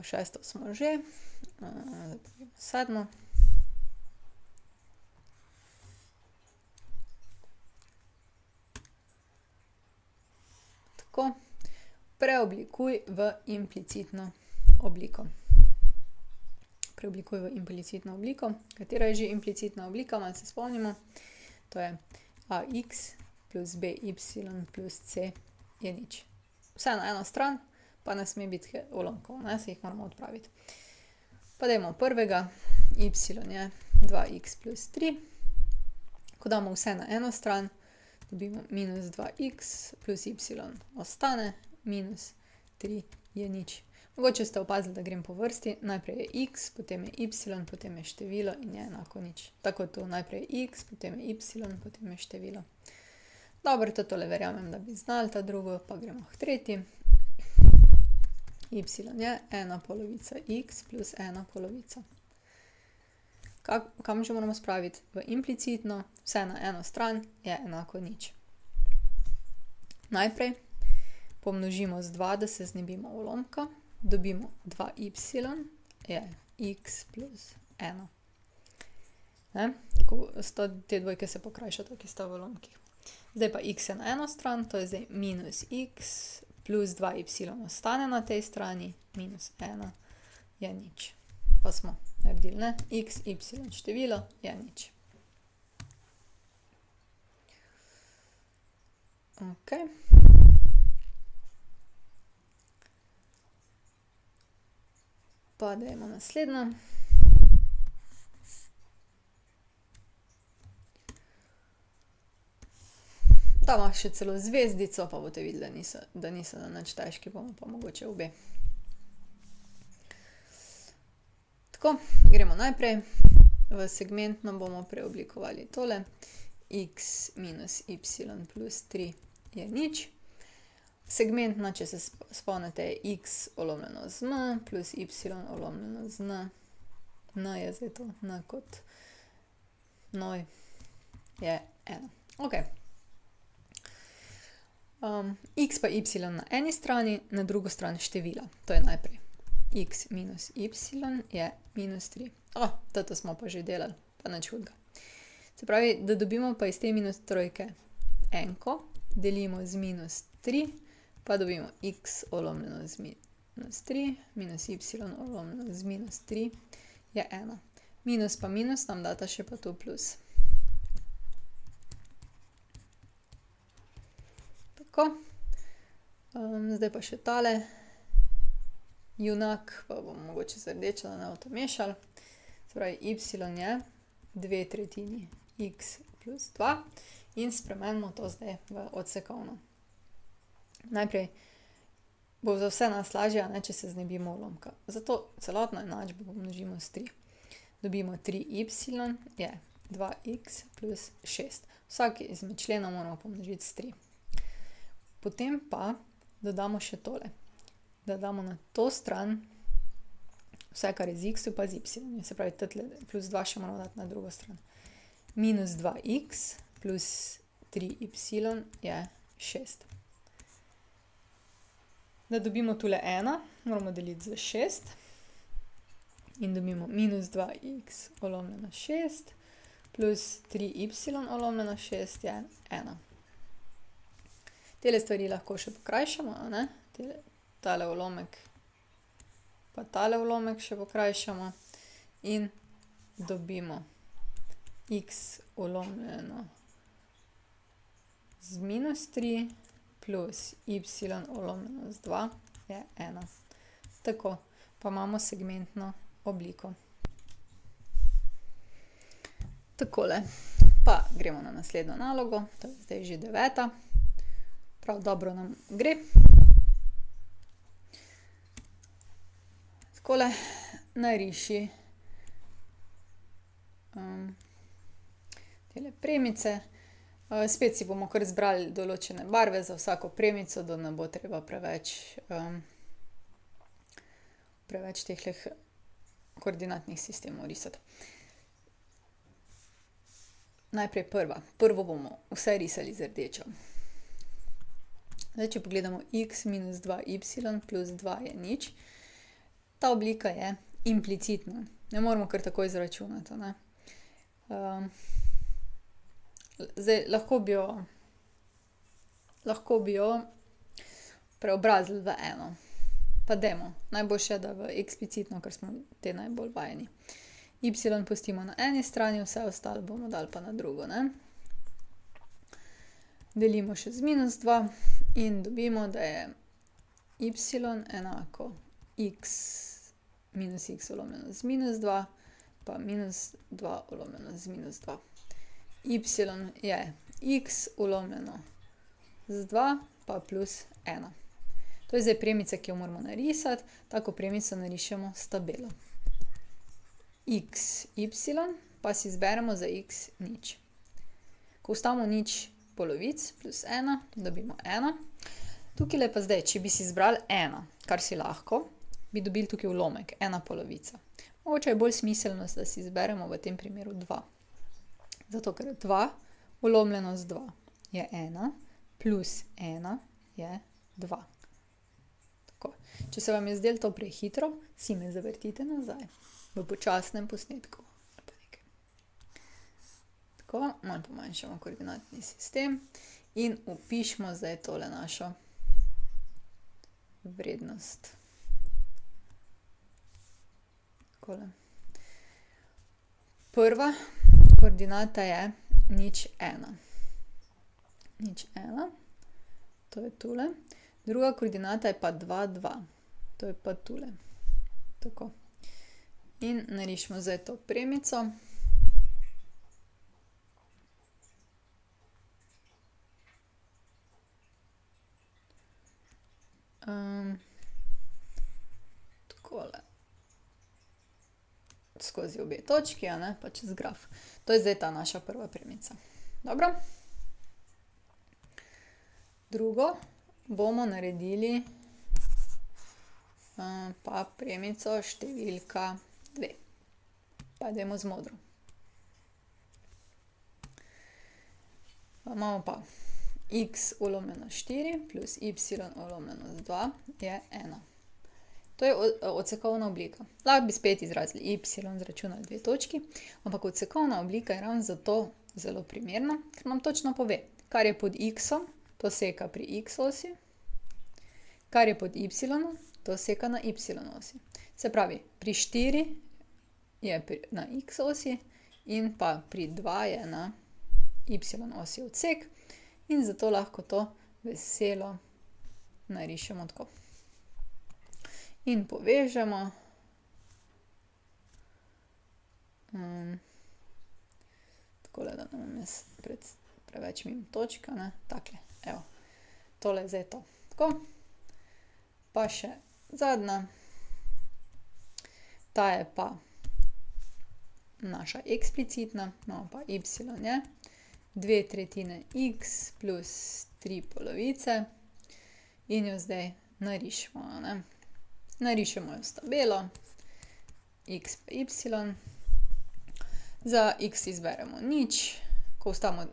šesto smo že, zdaj pa gremo sedmo. Tako, preoblikuj v implicitno obliko. Preoblikuj v implicitno obliko. Katera je že implicitna oblika, malo se spomnimo. To je ax plus by plus c je nič. Vse na eno stran, pa ne sme biti ulomkov, ne, se jih moramo odpraviti. Pa dajmo prvega, y je 2x plus 3. Ko damo vse na eno stran, dobimo minus 2x plus y ostane, minus 3 je nič. Mogoče ste opazili, da grem po vrsti. Najprej je x, potem je y, potem je število in je enako nič. Tako tu, najprej je x, potem je y, potem je število. Dobro, tole verjamem, da bi znali, ta drugo, pa gremo k tretji. Y je 1 polovica x plus 1 polovica. Kam že moramo spraviti? V implicitno, vse na eno stran je enako nič. Najprej pomnožimo z 2, da se znebimo ulomka. Dobimo 2y je x plus 1. Ko te dvojke se pokrajšajo, ki sta v ulomkih. Zdaj pa x je na eno stran, to je zdaj minus x plus 2y ostane na tej strani, minus 1 je nič. Pa smo naredili, ne? X, y, število je nič. Ok. Pa dajmo naslednjo. Ta ima še celo zvezdico, pa boste videli, da niso nič težki, bomo pa mogoče obe. Tako, gremo naprej. V segmentno bomo preoblikovali tole. X minus y plus 3 je nič. Segmentna, če se spomnite, je x ulomljeno z m plus y ulomljeno z n. N je zdaj to, n kot noj je 1. Ok. X pa y na eni strani, na drugo stran števila. To je najprej. X minus y je minus 3. Toto smo pa že delali, pa nič hudega. Se pravi, da dobimo pa iz te minus trojke enko, delimo z minus 3, pa dobimo x ulomljeno z minus 3, minus y ulomljeno z minus 3 je 1. Minus pa minus nam data še pa tu plus. Tako. Zdaj pa še tale junak, pa bomo mogoče z rdečo, da ne bomo to mešali. Se pravi, y je 2/3 x plus 2 in spremenimo to zdaj v odsekovno. Najprej bo za vse nas lažje, če se znebimo ulomka. Zato celotno enačbo pomnožimo s 3. Dobimo 3y je 2x plus 6. Vsak izmed členov moramo pomnožiti s 3. Potem pa dodamo še tole. Da damo na to stran vse, kar je z x, pa z y. Se pravi, plus 2 še moramo dati na drugo stran. Minus 2x plus 3y je 6. Da dobimo tule 1, moramo deliti z 6. In dobimo minus 2x ulomljeno 6 plus 3y ulomljeno 6 je 1. Tele stvari lahko še pokrajšamo, ne? Tale ulomek pa tale ulomek še pokrajšamo in dobimo x ulomljeno z minus 3 plus y ulomljeno z 2 je 1. Tako, pa imamo segmentno obliko. Takole, pa gremo na naslednjo nalogo, to je zdaj že 9. Prav dobro nam gre. Takole, nariši tele premice. Spet si bomo kar zbrali določene barve za vsako premico, da ne bo treba preveč tehleh koordinatnih sistemov risati. Najprej prvo bomo vse risali z rdečo. Zdaj, če pogledamo x minus 2y plus 2 je nič. ta oblika je implicitna. Ne moramo kar tako izračunati, ne. Zdaj, lahko bi jo preobrazili v eno. Pa dajmo. Najboljše je, da v eksplicitno, ker smo te najbolj vajeni. Y pustimo na eni strani, vse ostalo bomo dali pa na drugo, ne. Delimo še z -2 in dobimo, da je y enako x minus x ulomljeno z -2 pa -2 ulomljeno z -2. Y je x ulomljeno z 2 pa plus 1. To je zdaj premica, ki jo moramo narisati. Tako premico narišemo s tabelo. X, y pa si izberemo za x nič. Ko vstavimo nič polovic plus 1, dobimo 1. Tukaj pa zdaj, če bi si izbrali 1, kar si lahko, bi dobili tukaj ulomek, 1 polovica. Mogoče je bolj smiselno, da si izberemo v tem primeru 2. Zato, ker 2 ulomljeno z 2 je 1, plus 1 je 2. Tako. Če se vam je zdelo to prehitro, si me zavrtite nazaj v počasnem posnetku. Tako, malo pomanjšamo koordinatni sistem in vpišemo zdaj tole našo vrednost. Takole. Prva koordinata je nič 1. Nič 1, to je tule. Druga koordinata je pa 2, 2. To je pa tule. Tako. In narišemo zdaj to premico. Takole. Skozi obe točki, a ne, pa čez graf. To je zdaj ta naša prva premica. Dobro. Drugo bomo naredili pa premico številka 2. Pa dajmo z modro. Imamo pa x ulomljeno 4 plus y ulomljeno z 2 je 1. To je odsekovna oblika. Lahko bi spet izrazili y, zračunali 2 točki, ampak odsekovna oblika je ravno zato zelo primerna, ker nam točno pove, kar je pod x-om, to seka pri x-osi, kar je pod y-om, to seka na y-osi. Se pravi, pri 4 je na x-osi in pa pri 2 je na y-osi odsek in zato lahko to veselo narišemo tako. In povežemo. Takole, da ne bom jaz preveč mimo točka, ne, takle, evo. Tole je zdaj to. Tako. Pa še zadnja. Ta je pa naša eksplicitna, imamo pa y je 2/3 x plus 3 polovice in jo zdaj narišemo, a ne. Narišemo jo s tabelo, x pa y. Za x izberemo nič, ko vstavimo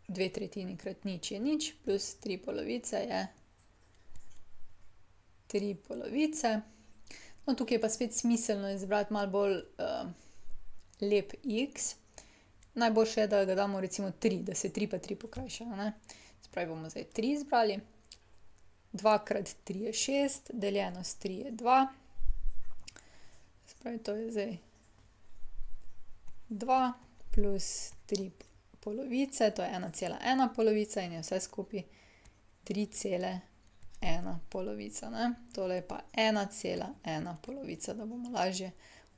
2/3 krat nič je nič, plus 3 polovice je 3 polovice. No, tukaj je pa spet smiselno izbrati malo bolj lep x. Najboljše je, da ga damo recimo 3, da se 3 pa 3 pokrajša, a ne. Se pravi, bomo zdaj 3 izbrali. 2 krat 3 je 6, deljeno s 3 je 2. Se pravi, to je zdaj 2 plus 3 polovice, to je 1,1 polovica in je vse skupaj 3,1 polovica, ne. Tole je pa 1,1 polovica, da bomo lažje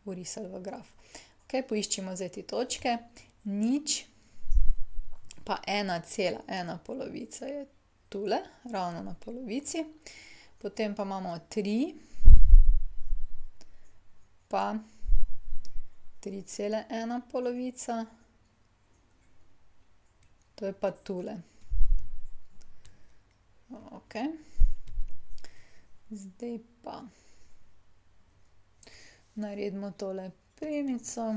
vrisali v graf. Okej, poiščimo zdaj te točke. Nič pa 1,1 polovica je tule, ravno na polovici. Potem pa imamo 3 pa 3,1 polovica. To je pa tule. Okej. Zdaj pa naredimo tole premico.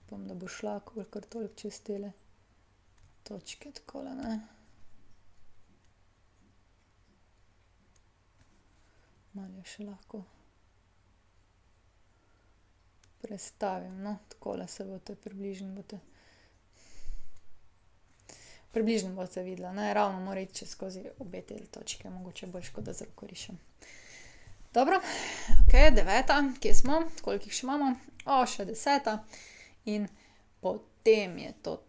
Upam, da bo šla kolikor toliko čez tele točke takole, ne. malo jo še lahko prestavim, no, takole se boste približno boste videla, ne, ravno mora iti skozi obe te točke, mogoče boljše, kot da z roko rišem. Dobro, okej, 9, kje smo, koliko jih še imamo? Še 10 in potem je to.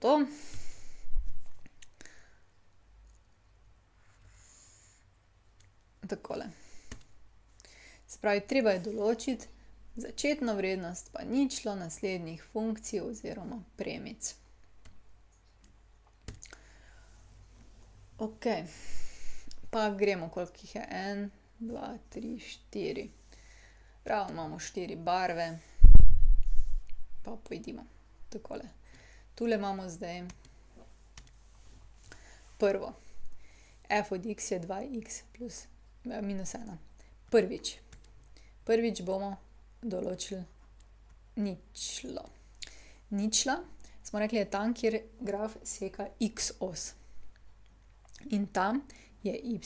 Takole. Se pravi, treba je določiti začetno vrednost pa ničlo naslednjih funkcij oziroma premic. Okej, pa gremo, koliko jih je, 1, 2, 3, 4. Ravno imamo 4 barve, pa pojdimo. Takole. Tule imamo zdaj prvo. F od x je 2x plus minus 1. Prvič bomo določili ničlo. Ničla, smo rekli, je tam, kjer graf seka x os. In tam je y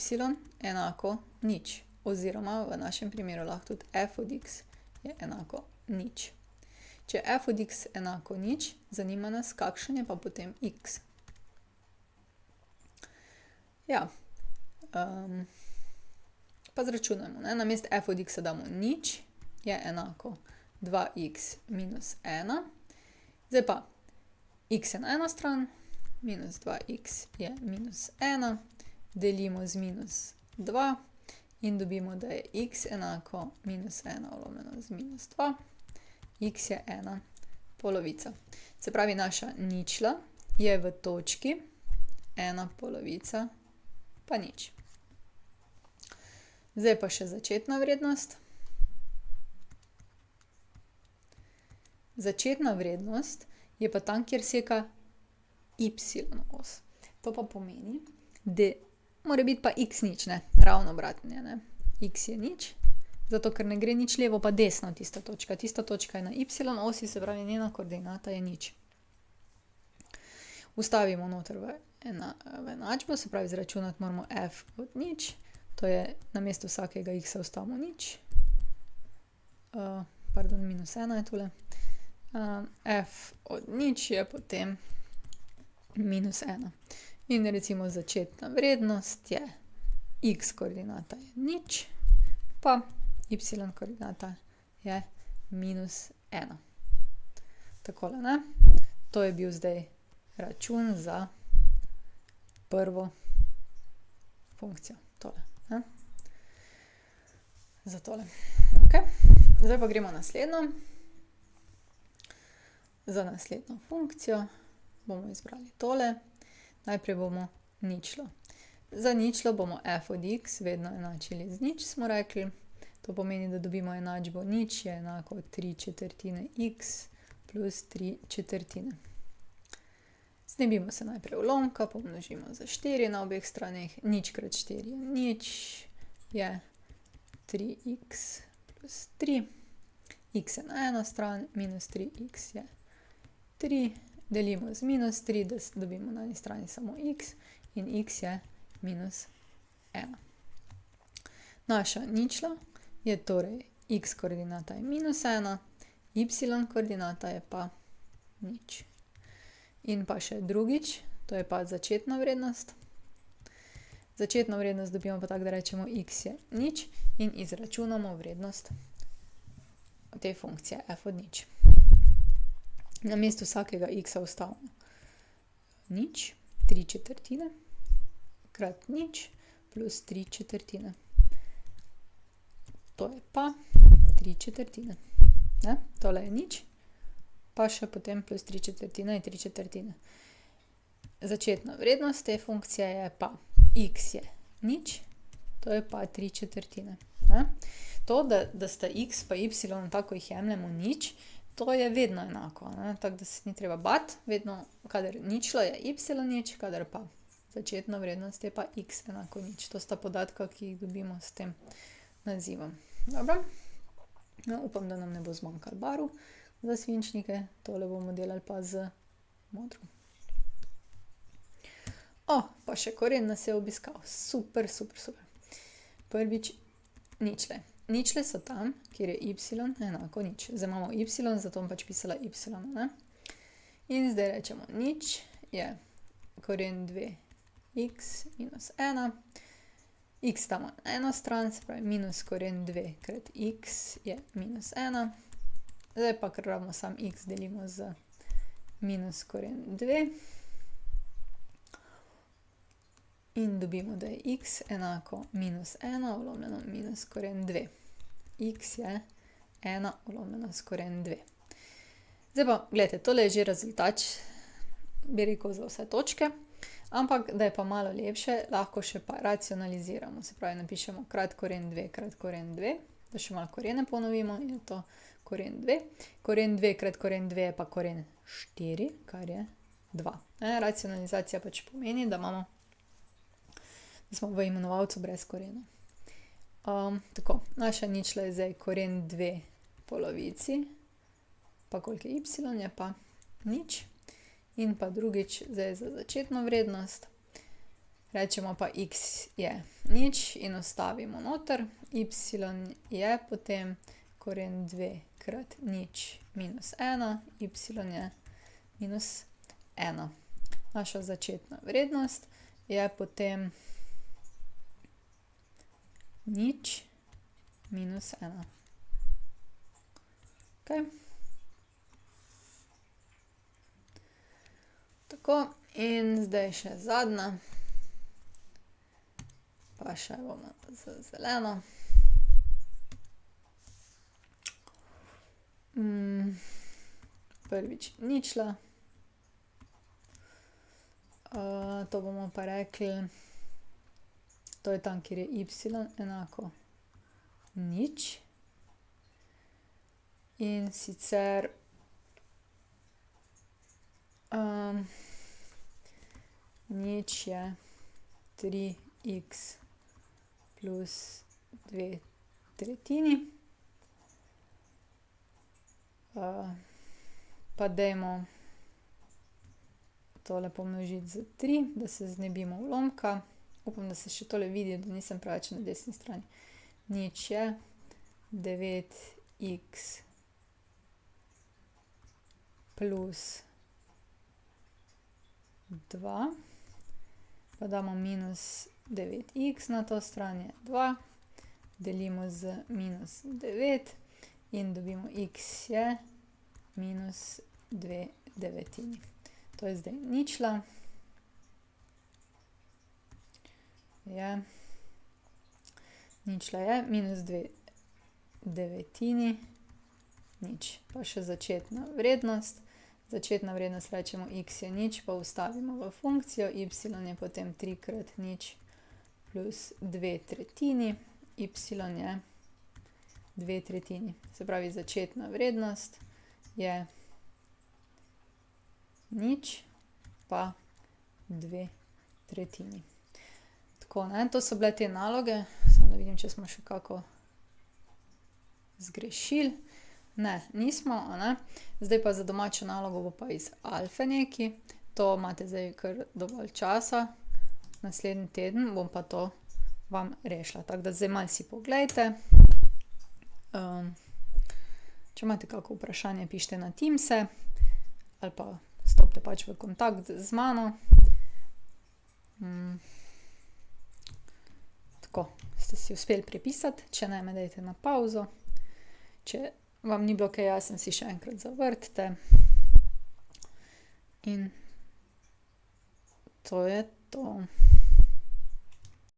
enako nič. Oziroma v našem primeru lahko tudi f od x je enako nič. Če je f od x enako nič, zanima nas, kakšen je pa potem x. Ja, pa zračunajmo, ne, namesto f od x damo nič, je enako 2x minus 1. Zdaj pa x je na eno stran, minus 2x je minus 1, delimo z minus 2 in dobimo, da je x enako minus 1 lomljeno z minus 2. X je 1 polovica. Se pravi, naša ničla je v točki 1 polovica pa nič. Zdaj pa še začetna vrednost. Začetna vrednost je pa tam, kjer seka y os. To pa pomeni, da mora biti pa x nič, ne, ravno obratno, ne. X je nič, zato ker ne gre nič levo pa desno tista točka. Tista točka je na y osi, se pravi, njena koordinata je nič. Vstavimo noter v enačbo, se pravi, izračunati moramo f od nič, to je namesto vsakega x vstavimo nič. Minus 1 je tule. F od nič je potem minus 1. In recimo začetna vrednost je x koordinata je nič, pa y koordinata je minus 1. Takole, ne? To je bil zdaj račun za prvo funkcijo. Tole, ne? Za tole. Okej. Zdaj pa gremo naslednjo. Za naslednjo funkcijo bomo izbrali tole. Najprej bomo ničlo. Za ničlo bomo f od x vedno enačili z nič, smo rekli. To pomeni, da dobimo enačbo nič je enako 3/4 x plus 3/4. Znebimo se najprej ulomka, pomnožimo za 4 na obeh straneh. Nič krat 4 je nič, je 3x plus 3. X je na eno stran, minus 3x je 3. Delimo z minus 3, da dobimo na eni strani samo x in x je minus 1. Naša ničla je torej x koordinata je minus 1, y koordinata je pa nič. In pa še drugič, to je pa začetna vrednost. Začetno vrednost dobimo pa tako, da rečemo x je nič in izračunamo vrednost te funkcije f od nič. Namesto vsakega x vstavimo nič, 3/4 krat nič plus 3/4. To je pa 3/4. Ne? Tole je nič, pa še potem plus 3/4 je 3/4. Začetna vrednost te funkcije je pa x je nič, to je pa 3/4. Ne? To, da sta x pa y, tako jih jemljemo nič, to je vedno enako, ne? Tako da se ni treba bati, vedno, kadar ničlo je y nič, kadar pa začetna vrednost je pa x enako nič. To sta podatka, ki jih dobimo s tem nazivom. Dobro? No, upam, da nam ne bo zmanjkalo barv za svinčnike, tole bomo delali pa z modro. Pa še koren nas je obiskal. Super, super, super. Prvič ničle. ničle so tam, kjer je y enako nič. Zdaj imamo y, zato bom pač pisala y, ne? In zdaj rečemo nič je koren 2x minus 1. X damo na eno stran, se pravi minus koren 2 krat x je minus 1. Zdaj pa, ker rabimo sam x, delimo z minus koren 2. In dobimo, da je x enako minus 1 ulomljeno minus koren 2. X je 1 ulomljeno s koren 2. Zdaj pa, gledajte, tole je že rezultat, bi rekel, za vse točke. Ampak, da je pa malo lepše, lahko še pa racionaliziramo. Se pravi, napišemo krat koren 2 krat koren 2, da še malo korene ponovimo in je to koren 2. Koren 2 krat koren 2 je pa koren 4, kar je 2. Racionalizacija pač pomeni, da smo v imenovalcu brez korena. Tako, naša ničla je zdaj koren 2 polovici, pa koliko je y, je pa nič. In pa drugič, zdaj za začetno vrednost, rečemo pa x je nič in ostavimo noter. Y je potem koren 2 krat nič minus 1, y je minus 1. Naša začetna vrednost je potem nič minus 1. Ok. Tako, in zdaj še zadnja. Pa še bomo z zeleno. Prvič ničla. To bomo pa rekli, to je tam, kjer je y enako nič. In sicer nič je 3x plus 2/3. Pa dajmo tole pomnožiti z 3, da se znebimo ulomka. Upam, da se še tole vidi, da nisem preveč na desni strani. Nič je 9x plus 2, pa damo minus 9x na to stran je 2, delimo z minus 9 in dobimo x je minus 2/9. To je zdaj ničla. Ničla je minus 2/9, nič. Pa še začetna vrednost. Začetna vrednost rečemo x je nič, pa vstavimo v funkcijo. Y je potem 3 krat nič plus 2/3. Y je 2/3. Se pravi, začetna vrednost je nič pa 2/3. Tako, ne, to so bile te naloge. Samo da vidim, če smo še kako zgrešili. Ne, nismo, a ne. Zdaj pa za domačo nalogo bo pa iz alfe neki. To imate zdaj kar dovolj časa. Naslednji teden bom pa to vam rešila. Tako da zdaj malo si poglejte. Če imate kako vprašanje, pišite na Teamse ali pa stopite pač v kontakt z mano. Tako, ste si uspeli prepisati. Če ne, me dajte na pauzo. Če vam ni bilo kaj jasno, si še enkrat zavrtite. In to je to.